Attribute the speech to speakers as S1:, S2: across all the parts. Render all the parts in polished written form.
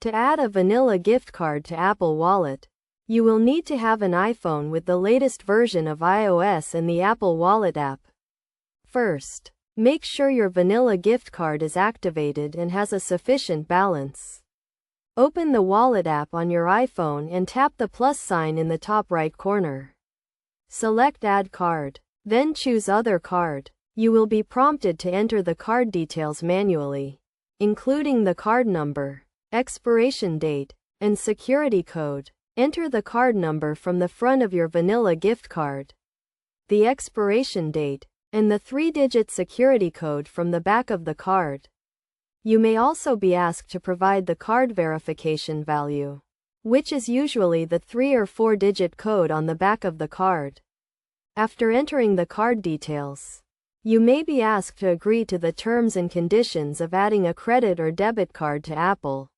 S1: To add a vanilla gift card to Apple Wallet, you will need to have an iPhone with the latest version of iOS and the Apple Wallet app. First, make sure your vanilla gift card is activated and has a sufficient balance. Open the Wallet app on your iPhone and tap the plus sign in the top right corner. Select Add Card, then choose Other Card. You will be prompted to enter the card details manually, including the card number, expiration date, and security code. Enter the card number from the front of your vanilla gift card, the expiration date, and the 3-digit security code from the back of the card. You may also be asked to provide the card verification value, which is usually the 3 or 4-digit code on the back of the card. After entering the card details, you may be asked to agree to the terms and conditions of adding a credit or debit card to Apple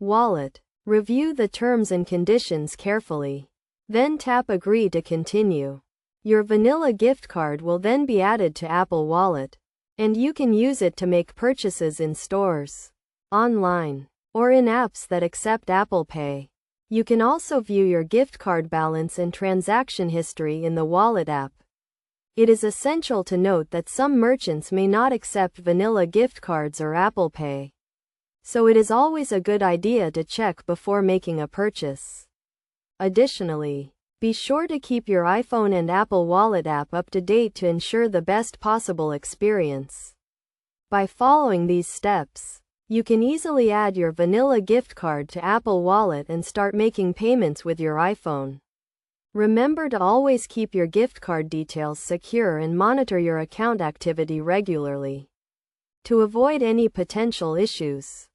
S1: Wallet. Review the terms and conditions carefully. Then tap Agree to continue. Your vanilla gift card will then be added to Apple Wallet, and you can use it to make purchases in stores, online, or in apps that accept Apple Pay. You can also view your gift card balance and transaction history in the Wallet app. It is essential to note that some merchants may not accept vanilla gift cards or Apple Pay, so it is always a good idea to check before making a purchase. Additionally, be sure to keep your iPhone and Apple Wallet app up to date to ensure the best possible experience. By following these steps, you can easily add your vanilla gift card to Apple Wallet and start making payments with your iPhone. Remember to always keep your gift card details secure and monitor your account activity regularly to avoid any potential issues.